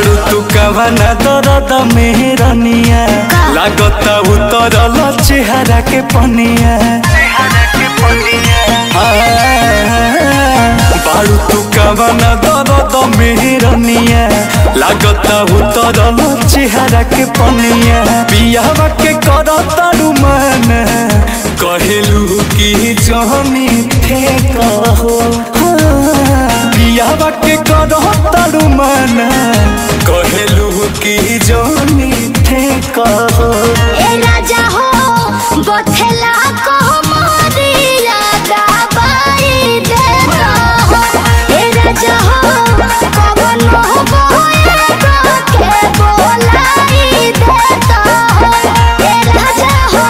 बाड़ू तू कवना दर्द मेहरनिया लागता उतरल चेहरा के पनिया बाड़ू तू कवना दर्द मेहरनिया लागता उतरल चेहरा के पनिया पियावा के करतारू मन कहलू की जहनी थे कहो पियावा के करतारू मन कहलू की जहनी थे कहो ए राजा हो बथेला को मारिया दबाई दे हो ए राजा हो कवन हो के बोलाई दे हो ए राजा हो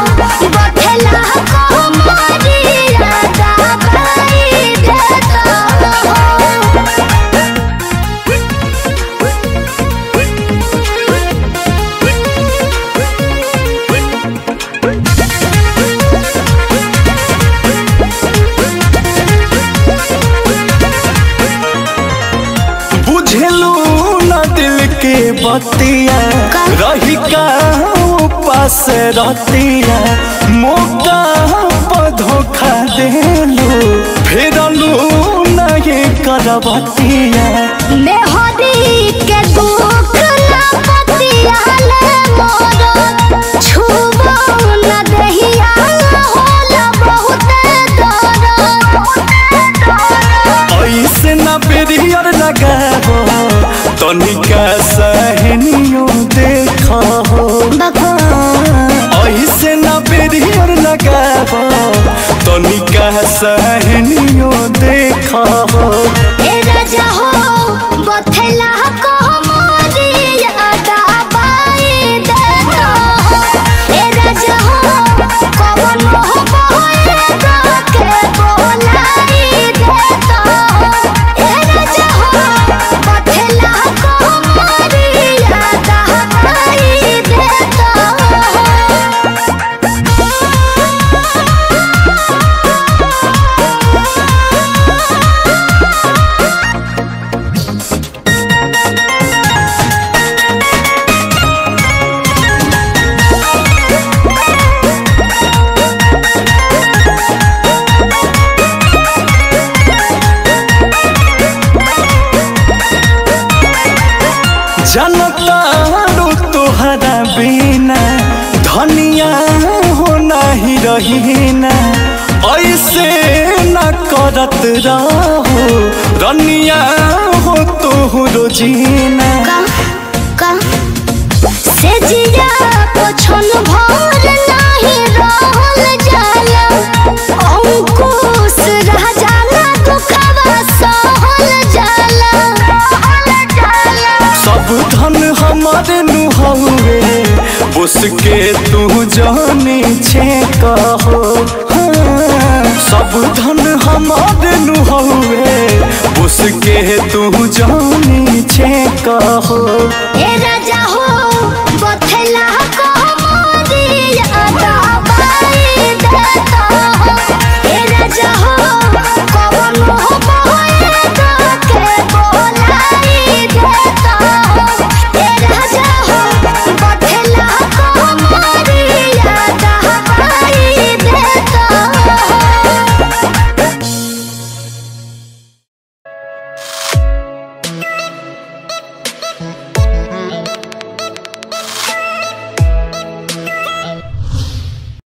बथेला को मारिया दबाई दे हो। बुझलू न दिल के बतिया रही का पास रहतिया मौका पर धोखा देलू फेरलू नहीं करबतिया मेहदी के दुख ना पतियाले मोर छुबो न दहिया होला बहुत दर्द ऐसे न बेरियर लगाबो तनिका सहनियो देखो ऐसे न बेरियर लगाबो तनिका सहनियो देखो ए राजा हो बथेला को मारिया दबाई दे हो ए राजा हो कवन हो के बोलाई दे हो ए राजा हो बथेला को मारिया दबाई दे हो। जनतारू तोहरा बिना धनिया हो नहीं रही ना ऐसे न करत रहो रनिया हो तोहरो जीना से जिया पछन भर नाही रहल जाला अंकुश रह जाला दुखवा सहल जाला सब धन हमारे नुहवे उसके तू जाने छे कहो सब धन हमारे नुहवे उसके तू जाने छे कहो।